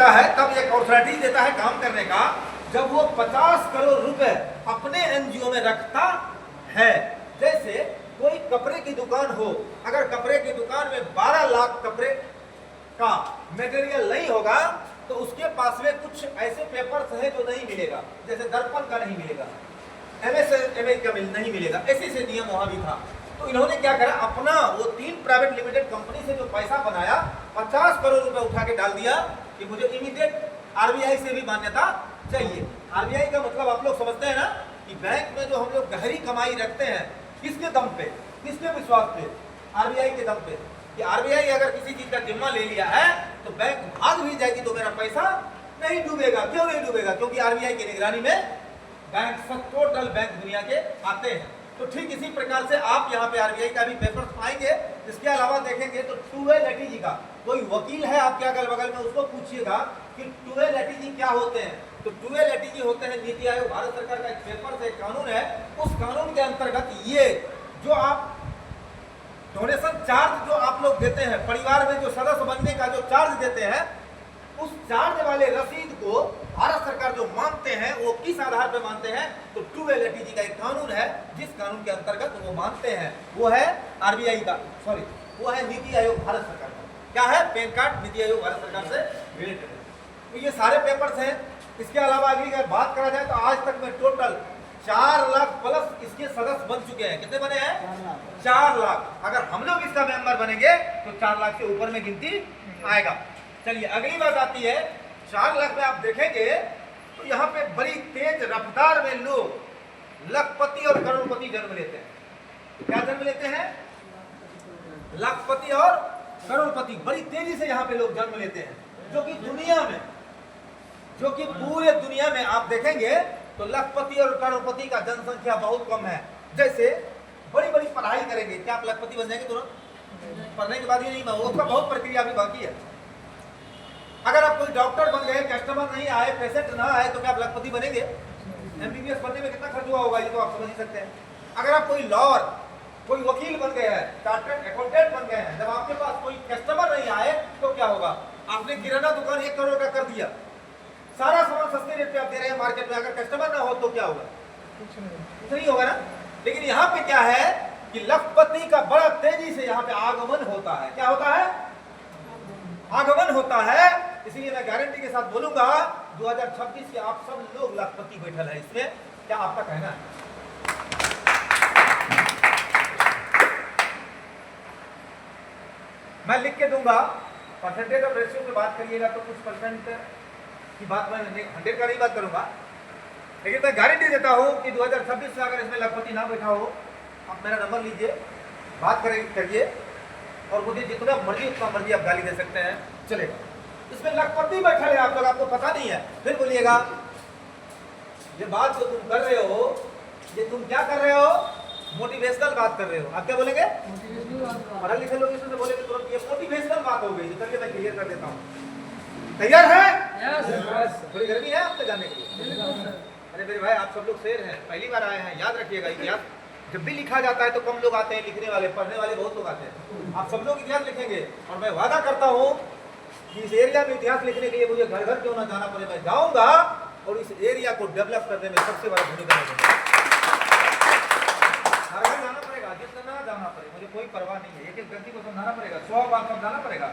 क्या है, तब एक अथॉरिटी देता है काम करने का जब वो 50 करोड़ रुपए अपने एनजीओ में रखता है। जैसे कोई कपड़े की दुकान हो, अगर कपड़े की दुकान में 12 लाख कपड़े का मटेरियल नहीं होगा तो उसके पास में कुछ ऐसे पेपर्स हैं जो नहीं मिलेगा, जैसे दर्पण का नहीं मिलेगा, एमएसएमई का नहीं मिलेगा, ऐसे नियम वहां भी था। तो इन्होंने क्या करा, अपना वो 3 प्राइवेट लिमिटेड कंपनी से जो पैसा बनाया 50 करोड़ रुपए उठा के डाल दिया कि मुझे इमीडिएट आरबीआई से भी मान्यता चाहिए। आरबीआई का मतलब आप लोग समझते हैं ना कि बैंक में जो हम लोग गहरी कमाई रखते हैं, किसके दम पे, किसके विश्वास पे, आरबीआई के दम पे, कि आरबीआई अगर किसी चीज का जिम्मा ले लिया है तो बैंक भाग भी जाएगी तो मेरा पैसा नहीं डूबेगा। क्यों नहीं डूबेगा? क्योंकि आरबीआई की निगरानी में बैंक सब टोटल बैंक दुनिया के आते हैं। तो ठीक इसी प्रकार से आप यहाँ पे आरबीआई का भी पेपर पाएंगे। इसके अलावा देखेंगे तो टू-वे लिटिजी का कोई वकील है आपके अगल बगल में, उसको पूछिएगा कि टू-वे लिटिजी क्या होते हैं। तो टू-वे लिटिजी होते हैं, नीति आयोग भारत सरकार का एक पेपर से कानून है, उस कानून के अंतर्गत ये जो आप डोनेशन चार्ज जो आप लोग देते हैं, परिवार में जो सदस्य बनने का जो चार्ज देते हैं, उस चार्ज वाले रसीद को भारत सरकार जो मानते हैं वो किस आधार पर मानते हैं? तो टू-वे लिटिजी का एक कानून है, जिस कानून के अंतर्गत वो मानते हैं वो है आरबीआई का, सॉरी वो है नीति आयोग भारत सरकार का। क्या है? पैन कार्ड नीति आयोग भारत सरकार से रिलेटेड है। तो ये सारे पेपर्स हैं। इसके अलावा अगली अगर बात करा जाए तो आज तक में टोटल 4 लाख प्लस इसके सदस्य बन चुके हैं। कितने बने हैं? 4 लाख। अगर हम लोग इसका मेंबर बनेंगे तो 4 लाख से ऊपर में गिनती आएगा। चलिए अगली बात आती है, 4 लाख में आप देखेंगे तो यहाँ पे बड़ी तेज रफ्तार में लोग लखपति और करोड़पति जन्म लेते हैं। क्या जन्म लेते हैं? लखपति और करोड़पति बड़ी तेजी से यहाँ पे लोग जन्म लेते हैं, जो कि दुनिया में, जो कि पूरे दुनिया में आप देखेंगे तो लखपति और करोड़पति का जनसंख्या बहुत कम है। जैसे बड़ी बड़ी पढ़ाई करेंगे, क्या आप लखपति बन जाएंगे तुरंत? पढ़ने के बाद ही नहीं होगा, उसका बहुत प्रक्रिया भी बाकी है। अगर आप कोई डॉक्टर बन गए, कस्टमर नहीं आए, पेशेंट ना आए, तो क्या आप लखपति बनेंगे? एमबीबीएस बनने में कितना खर्च हुआ होगा, ये तो आप समझ ही सकते हैं। अगर आप कोई लॉयर, कोई वकील बन गए हैं, चार्टर्ड अकाउंटेंट बन गए हैं, जब आपके पास कोई कस्टमर नहीं आए तो क्या होगा? आपने किराना दुकान 1 करोड़ का कर दिया, सारा सामान सस्ते रेट पे आप दे रहे हैं मार्केट में, अगर कस्टमर ना हो तो क्या होगा? कुछ नहीं होगा ना। लेकिन यहाँ पे क्या है कि लखपति का बड़ा तेजी से यहाँ पे आगमन होता है। क्या होता है? आगमन होता है। इसीलिए मैं गारंटी के साथ बोलूंगा 2026 के आप सब लोग लखपति बैठल है इसमें। क्या आपका कहना है? मैं लिख के दूंगा, परसेंटेज ऑफ रेशियो पे बात करिएगा तो कुछ परसेंट की बात मैं 100 का नहीं बात करूंगा, लेकिन मैं गारंटी देता हूं कि 2026 से अगर इसमें लखपति ना बैठा हो, आप मेरा नंबर लीजिए, बात करिए और मुझे जितना मर्जी उतना मर्जी आप गाली दे सकते हैं, चलेगा। इसमें लखपति बैठा है आप लोग, आपको पता नहीं है, फिर बोलिएगा ये बात जो तुम कर रहे हो, ये तुम क्या कर रहे हो? मोटिवेशनल बात कर रहे हो। आप क्या बोलेंगे? पढ़े लिखे लोग इसमें बोलेंगे तुरंत ये मोटिवेशनल बात हो गई। चलिए मैं क्लियर कर देता हूँ। तैयार है? यस। थोड़ी गर्मी है आपसे जाने के लिए? अरे मेरे भाई आप सब लोग शेर हैं, पहली बार आए हैं, याद रखिएगा इतिहास जब भी लिखा जाता है तो कम लोग आते हैं लिखने वाले, पढ़ने वाले बहुत लोग आते हैं। आप सब लोग इतिहास लिखेंगे और मैं वादा करता हूँ कि इस एरिया में इतिहास लिखने के लिए मुझे घर घर क्यों ना जाना पड़े, मैं जाऊंगा और इस एरिया को डेवलप करने में सबसे बड़ा भूमिका निभाऊंगा। हर घर जाना पड़ेगा, जितना जाना पड़ेगा, मुझे कोई परवाह नहीं है। एक एक व्यक्ति को समझाना पड़ेगा, 100 बार समझाना पड़ेगा,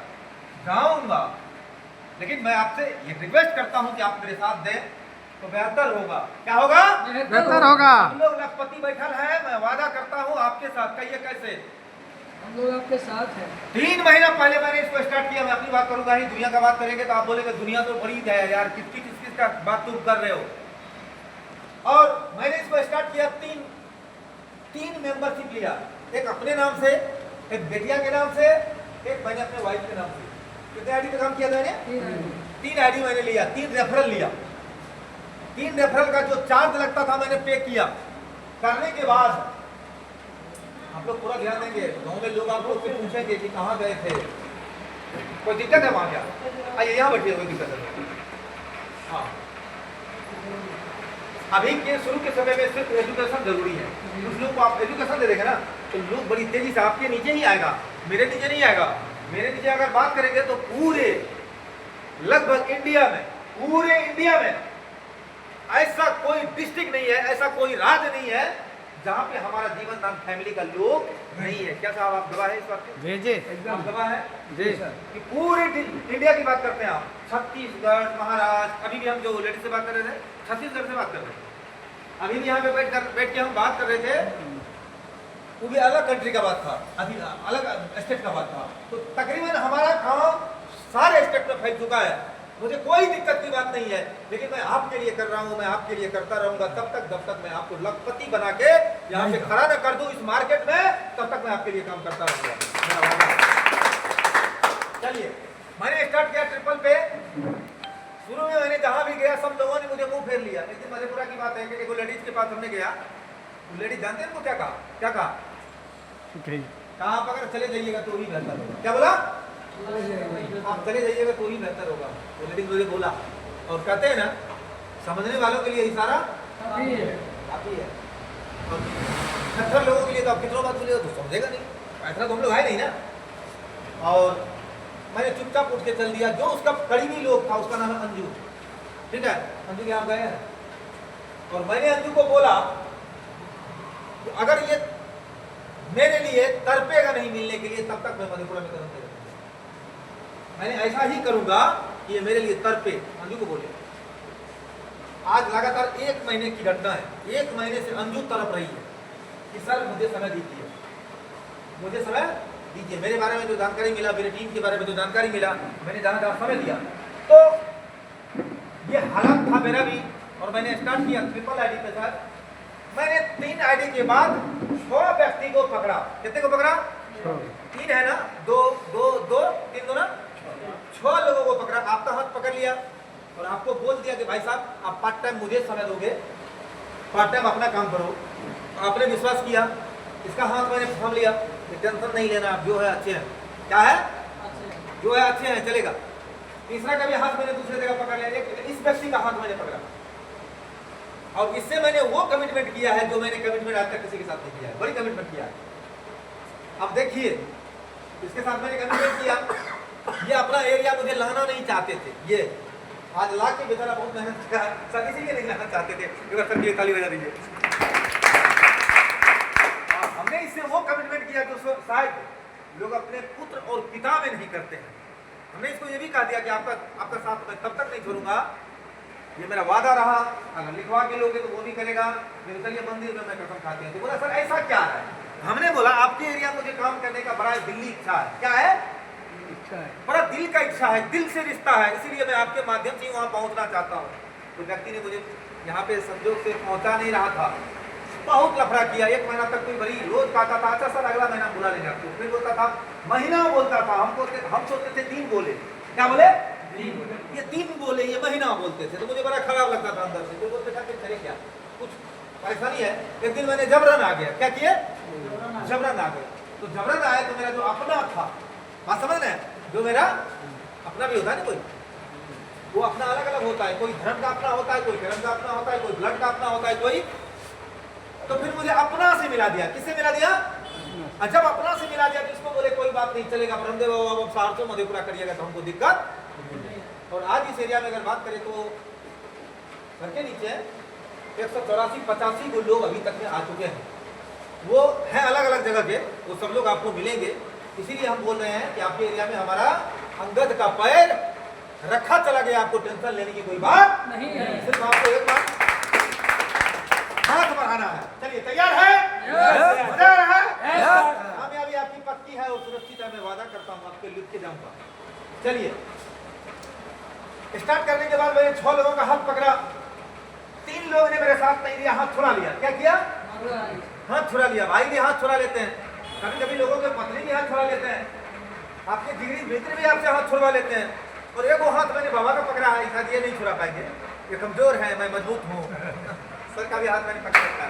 जाऊंगा। लेकिन मैं आपसे ये रिक्वेस्ट करता हूँ कि आप मेरे साथ दें तो बेहतर होगा। क्या होगा? बेहतर होगा। हम लोग लखपति बैठल है, मैं वादा करता हूँ आपके साथ। कहिए कैसे? हम लोग आपके साथ हैं। 3 महीना पहले मैंने इसको स्टार्ट किया। मैं अपनी बात करूंगा ही, दुनिया का बात करेंगे तो आप बोलेंगे दुनिया तो बड़ी है यार, किस किस का बात तुम कर रहे हो। और मैंने इसको स्टार्ट किया, 3 मेंबरशिप लिया, एक अपने नाम से, एक बेटिया के नाम से, एक मैंने अपने वाइफ के नाम से। कितने आईडी पे काम किया था मैंने? 3 आईडी मैंने लिया, 3 रेफरल लिया। 3 रेफरल का जो चार्ज लगता था मैंने पे किया। करने के बाद आप लोग पूरा ध्यान देंगे, गाँव में लोग आप लोग से पूछेंगे कि कहाँ गए थे, कोई दिक्कत है वहाँ? क्या आइए यहाँ बैठिए, कोई दिक्कत है? हाँ, अभी के शुरू के समय में सिर्फ एजुकेशन जरूरी है। कुछ लोग को आप एजुकेशन दे देंगे ना तो लोग बड़ी तेजी से आपके नीचे ही आएगा, मेरे नीचे नहीं आएगा। मेरे नीचे अगर बात करेंगे तो पूरे लगभग इंडिया में, पूरे इंडिया में ऐसा कोई डिस्ट्रिक्ट नहीं है, ऐसा कोई राज्य नहीं है जहां पे हमारा जीवन दान फैमिली का लोग नहीं है। क्या साहब आप गवाह है इस बात के? जी जी एकदम गवाह है जी कि पूरे इंडिया की बात करते हैं आप, छत्तीसगढ़, महाराष्ट्र, अभी भी हम जो लेडीज से बात कर रहे थे छत्तीसगढ़ से बात कर रहे थे, अभी भी यहाँ पे बैठ के हम बात कर रहे थे, वो भी अलग कंट्री का बात था, अभी अलग स्टेट का बात था। तो तकरीबन हमारा काम सारे स्टेट में फैल चुका है, मुझे कोई दिक्कत की बात नहीं है, लेकिन मैं आपके लिए कर रहा हूँ, मैं आपके लिए करता रहूंगा तब तक जब तक मैं आपको लखपति बना के यहाँ से खड़ा न कर दूं इस मार्केट में, तब तक मैं आपके लिए काम करता रहूंगा। चलिए, मैंने स्टार्ट किया ट्रिपल पे। शुरू में मैंने जहां भी गया सब लोगों ने मुझे मुंह फेर लिया। एक दिन मधेपुरा की बात है कि एक लेडीज के पास हमने गया, लेडीज जानते हैं उनको क्या कहा? क्या कहा? कहा आप अगर चले जाइएगा तो ही बेहतर होगा। क्या बोला? आप चले जाइएगा तो ही बेहतर होगा। वो लेडीज मुझे बोला, और कहते हैं ना समझने वालों के लिए इशारा काफी है, और 70 लोगों के लिए तो आप कितना बात बोलिएगा तो समझेगा नहीं, ऐसा तो हम लोग आए नहीं ना। और मैंने चुपचाप उठ के चल दिया। जो उसका करीबी लोग था उसका नाम है अंजू, ठीक है, अंजू के यहाँ गए हैं, और मैंने अंजू को बोला तो अगर ये मेरे लिए तड़पेगा नहीं मिलने के लिए तब तक मैं मधेपुरा में कदम नहीं रखूंगा। मैंने ऐसा ही करूंगा कि ये मेरे लिए तड़पे। अंजू को बोले, आज लगातार 1 महीने की घटना है, 1 महीने से अंजू तड़प रही है कि सर मुझे समय दीजिए, मुझे समय दीजिए। मेरे बारे में जो जानकारी मिला, मेरी टीम के बारे में जो जानकारी मिला, मैंने जहाँ समय दिया, तो ये हालात था मेरा भी। और मैंने स्टार्ट किया ट्रिपल आईडी के साथ। मैंने 3 आईडी के बाद 6 व्यक्ति को पकड़ा। कितने को पकड़ा? 3 है ना, 2 2 2 3 दो ना, 6 लोगों को पकड़ा। आपका हाथ पकड़ लिया और आपको बोल दिया कि भाई साहब आप पार्ट टाइम मुझे समय दोगे, पार्ट टाइम अपना काम करो। आपने विश्वास किया, इसका हाथ मैंने थाम लिया, टेंशन नहीं लेना, आप जो है अच्छे हैं। क्या है? जो है अच्छे हैं, चलेगा। तीसरा का भी हाथ मैंने दूसरे जगह पकड़ लिया, इस व्यक्ति का हाथ मैंने पकड़ा, और इससे मैंने वो कमिटमेंट किया है जो मैंने कमिटमेंट आज तक किसी के साथ नहीं किया है। बड़ी कमिटमेंट किया है। अब देखिए, इसके साथ मैंने कमिटमेंट किया, ये अपना एरिया मुझे लाना नहीं चाहते थे, ये आज ला के बेचारा बहुत मेहनत किया, सर इसीलिए नहीं लाना चाहते थे। एक बार सबके ताली बजा दीजिए। हमने इससे वो कमिटमेंट किया जो शायद लोग अपने पुत्र और पिता में नहीं करते हैं। हमने इसको ये भी कहा दिया कि आपका साथ मैं तब तक नहीं छोड़ूंगा, ये मेरा वादा रहा, अगर लिखवा के लोगे तो वो भी करेगा, मेरे चलिए मंदिर में मैं कसम खाते हैं। तो बोला सर ऐसा क्या है? हमने बोला आपके एरिया में मुझे काम करने का बड़ा दिल्ली इच्छा है। क्या है? इच्छा है, बड़ा दिल का इच्छा है, दिल से रिश्ता है, इसीलिए मैं आपके माध्यम से वहाँ पहुँचना चाहता हूँ। तो व्यक्ति ने मुझे यहाँ पे संजोग से पहुँचा नहीं रहा था, बहुत लफड़ा किया। 1 महीना तक कोई बड़ी रोज कहता था अच्छा सर अगला महीना बुला लेंगे आपको, फिर बोलता था महीना बोलता था, हम सोचते थे 3 बोले। क्या बोले? ये 3 बोले, ये महीना बोलते थे, तो मुझे बड़ा खराब लगता था अंदर से। तो बोलते था कि चले क्या, कुछ परेशानी है। एक दिन मैंने जबरन आ गया। क्या किए? जबरन आ गया। तो जबरन आया तो मेरा जो अपना था, बात समझ रहे हैं, जो मेरा अपना भी होता है ना, कोई वो अपना अलग अलग होता है, कोई धर्म का अपना होता है, कोई कर्म का अपना होता है, कोई ब्लड का अपना होता है, कोई। तो फिर मुझे अपना से मिला दिया। किससे मिला दिया? जब अपना से मिला दिया तो इसको बोले कोई बात नहीं, चलेगा, ब्रह्मदेव बाबा अब 400 मधेपुरा करिएगा तो हमको दिक्कत। और आज इस एरिया में अगर बात करें तो घर के नीचे 184-85 को लोग अभी तक में आ चुके हैं। वो हैं अलग अलग जगह के, वो सब लोग आपको मिलेंगे। इसीलिए हम बोल रहे हैं कि आपके एरिया में हमारा अंगद का पैर रखा चला गया, आपको टेंशन लेने की कोई बात नहीं है। सिर्फ आपको एक बात हाथ बढ़ाना है। चलिए, तैयार है? तैयार है? कामयाबी आपकी पक्की है और सुरक्षित है, मैं वादा करता हूँ आपके लिख के जाऊंगा। चलिए, स्टार्ट करने के बाद मैंने 6 लोगों का हाथ पकड़ा। 3 लोगों ने मेरे साथ नहीं दिया, हाथ छुड़ा लिया। क्या किया? हाथ छुड़ा लिया। भाई भी हाथ छुड़ा लेते हैं, कभी कभी लोगों के पत्नी भी हाथ छुड़ा लेते हैं, आपके जिगरी मित्र भी आपसे हाथ छुड़वा लेते हैं। और एक वो हाथ मैंने बाबा का पकड़ा है, शायद ये नहीं छुड़ा पाएंगे, ये कमजोर है, मैं मजबूत हूँ। सर का भी हाथ मैंने पकड़ रखा है।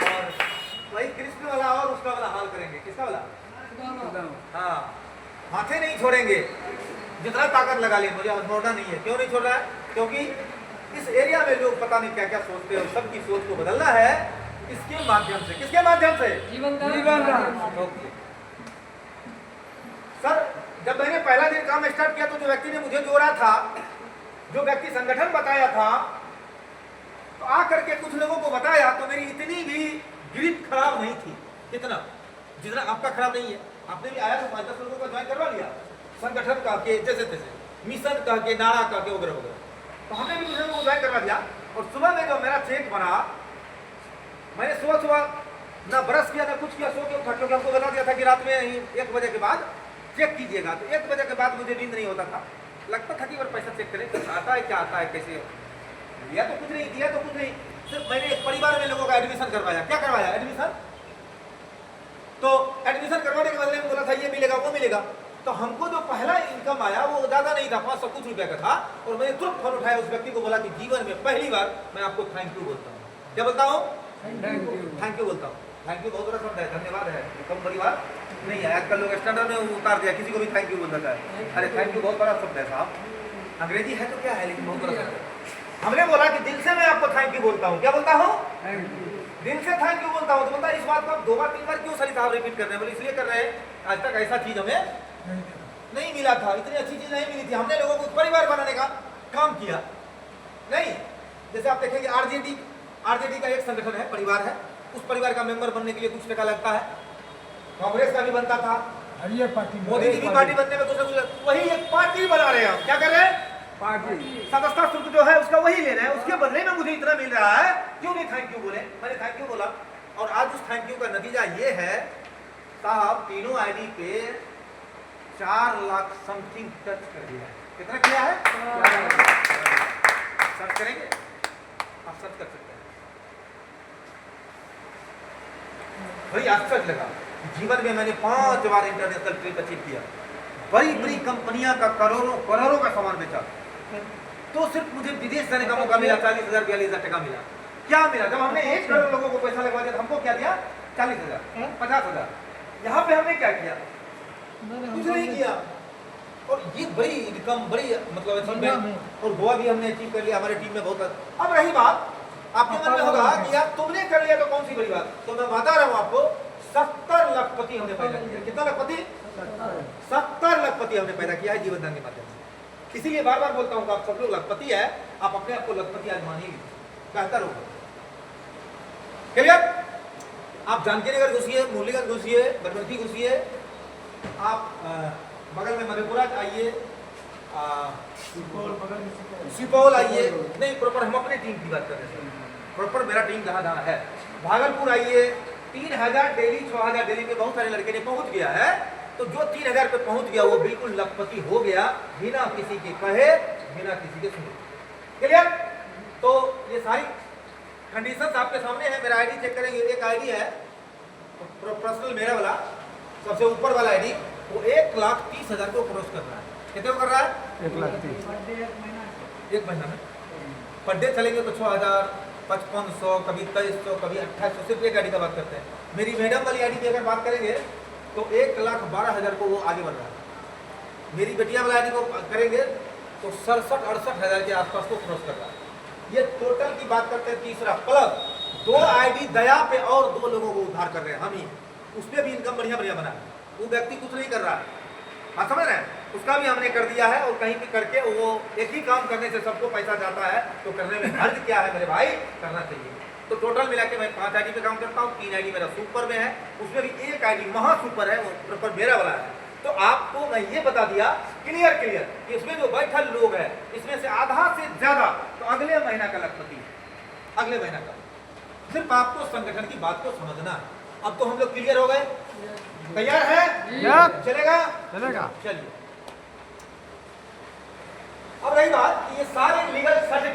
और वही कृष्ण वाला और उसका वाला हाल करेंगे। किसका वाला? हाँ, हाथे नहीं छोड़ेंगे, जितना ताकत लगा ले, मुझे छोड़ना नहीं है। क्यों नहीं छोड़ रहा है? क्योंकि इस एरिया में लोग पता नहीं क्या क्या सोचते हैं, सबकी सोच को बदलना है इसके माध्यम से। किसके माध्यम से? जीवन दान। सर जब मैंने पहला दिन काम स्टार्ट किया तो जो व्यक्ति ने मुझे जोड़ा था, जो व्यक्ति संगठन बताया था, तो आ करके कुछ लोगों को बताया तो मेरी इतनी भी ग्रिप खराब नहीं थी। कितना जितना आपका खराब नहीं है। आपने भी आया तो 5-10 लोगों का ज्वाइन करवा लिया, संगठन का के जैसे तैसे, मिशन का के, नारा का के वगैरह वगैरह, तो हमने भी दूसरे को ज्वाइन करवा दिया। और सुबह में जो मेरा चेक बना, मैंने सुबह सुबह ना ब्रश किया ना कुछ किया, सो के उठा, क्योंकि हमको बता दिया था कि रात में 1 बजे के बाद चेक कीजिएगा। तो 1 बजे के बाद मुझे नींद नहीं होता था, लगता था कि बार पैसा चेक करें कुछ आता है, क्या आता है, कैसे दिया तो कुछ नहीं, दिया तो कुछ नहीं। सिर्फ मैंने एक परिवार में लोगों का एडमिशन करवाया। क्या करवाया? एडमिशन। तो एडमिशन करवाने के बदले में बोला था ये मिलेगा वो मिलेगा। तो हमको जो पहला इनकम आया वो ज्यादा नहीं था, 500 कुछ रुपए का था। और मैंने तुरंत फोन उठाया, उस व्यक्ति को बोला कि जीवन में पहली बार मैं आपको थैंक यू बोलता हूँ। क्या बोलता हूँ? थैंक यू बोलता हूँ। थैंक यू बहुत बड़ा शब्द है, धन्यवाद है, कम बड़ी बात नहीं है। आजकल लोग स्टैंडर्ड में उतार दिया, किसी को भी थैंक यू बोल देता है। अरे थैंक यू बहुत बड़ा शब्द है साहब, अंग्रेजी है तो क्या है, लेकिन बहुत बड़ा शब्द है। हमने बोला कि दिल से मैं आपको थैंक यू बोलता हूँ। क्या बोलता हूँ? दिल से थैंक यू बोलता हूँ। तो बोलता है इस बात को आप 2 बार 3 बार क्यों सही साहब रिपीट कर रहे हैं? बोले इसलिए कर रहे हैं, आज तक ऐसा चीज हमें नहीं मिला था, इतनी अच्छी चीज नहीं मिली थी। हमने लोगों को परिवार बनाने का काम किया। नहीं, जैसे आप देखेंगे आरजेडी का एक संगठन है, परिवार है, उस परिवार का मेंबर बनने के लिए कुछ टका लगता है। कांग्रेस का भी बनता था, मोदी जी की पार्टी बनने में कुछ, वही एक पार्टी बना रहे हैं हम। क्या कर रहे हैं? पार्टी। सदस्यता शुल्क जो है उसका वही ले रहे हैं, उसके बदले में मुझे इतना मिल रहा है, क्यों नहीं थैंक यू बोले? मैंने थैंक यू बोला। और आज उस थैंक यू का नतीजा ये है साहब, तीनों आईडी पे 4 लाख समथिंग टच कर दिया है। कितना किया है? सर्च करेंगे, आप सर्च कर सकते हैं। बड़ी आश्चर्य लगा, जीवन में मैंने 5 बार इंटरनेशनल ट्रिप अचीव किया, बड़ी बड़ी कंपनियां का करोड़ों का सामान बेचा, तो सिर्फ मुझे विदेश जाने का मौका मिला, 40,000 42,000 टका मिला। क्या मिला? जब हमने 1 करोड़ लोगों को पैसा लगवा दिया तो हमको क्या दिया? 40,000 50,000। यहाँ पे हमने क्या किया? कुछ नहीं किया। और ये बड़ी इनकम, बड़ी मतलब अचीवमेंट, और गोवा भी हमने अचीव कर लिया, हमारे टीम में बहुत। अब रही बात, आपके मन में होगा कि यार तुमने कर लिया तो कौन सी बड़ी बात, तो मैं बता रहा हूँ आपको, 70 लखपति हमने पैदा किया। कितना लखपति? 70 लखपति हमने पैदा किया है जीवन दान के माध्यम से। इसीलिए बार बार बोलता हूँ, आप सब लोग लखपति है, आप अपने आप को लखपति आजमानिए, बेहतर होगा। क्लियर? आप जानकी नगर घुसिए, मुरलीगंज घुसिए, बनवंती घुसिए, आप बगल में मधेपुरा आइए, सुपौल आइए, नहीं प्रॉपर हम अपने टीम की बात कर रहे हैं, प्रॉपर मेरा टीम जहाँ है। भागलपुर आइए, 3,000 डेली, 6,000 डेली में बहुत सारे लड़के ने पहुंच गया है। तो जो 3,000 पे पहुंच गया वो बिल्कुल लखपति हो गया, बिना किसी के कहे, बिना किसी के सुने। क्लियर? तो ये सारी कंडीशंस आपके सामने है। मेरा आईडी चेक करेंगे, एक आईडी है पर्सनल मेरा वाला, सबसे ऊपर वाला आईडी, वो 1,30,000 को क्रॉस कर रहा है। कितने को कर रहा है? 1,30,000 एक महीना में। पर डे चलेंगे तो 6,000, 5500, कभी 2300, कभी 2800। सिर्फ एक आईडी का बात करते हैं। मेरी मैडम वाली आईडी की अगर बात करेंगे तो 1,12,000 को वो आगे बढ़ रहा है। मेरी बेटिया वाला आईडी को करेंगे तो 67-68,000 के आसपास को क्रॉस कर रहा है। ये टोटल की बात करते हैं, तीसरा प्लस 2 आईडी दया पे और 2 लोगों को उद्धार कर रहे हैं हम ही, उसपे भी इनकम बढ़िया बढ़िया बना है। वो व्यक्ति कुछ नहीं कर रहा है, आप समझ रहे हैं, उसका भी हमने कर दिया है। और कहीं भी करके वो एक ही काम करने से सबको पैसा जाता है, तो करने में हर्ज क्या है मेरे भाई? करना चाहिए। तो टोटल मिला के मैं 5 आईडी पे काम करता हूँ, 3 आईडी मेरा सुपर में है, उसमें भी एक आईडी महा सुपर है, वो प्रॉपर मेरा वाला है। तो आपको मैं ये बता दिया क्लियर कि इसमें जो बैठल लोग हैं, इसमें से आधा से ज्यादा तो अगले महीना का लखपति, अगले महीना का। सिर्फ आपको संगठन की बात को समझना है। अब तो हम लोग क्लियर हो गए, तैयार है? चलेगा? चलिए। अब रही बात, ये सारे लीगल सर्टिफिकेट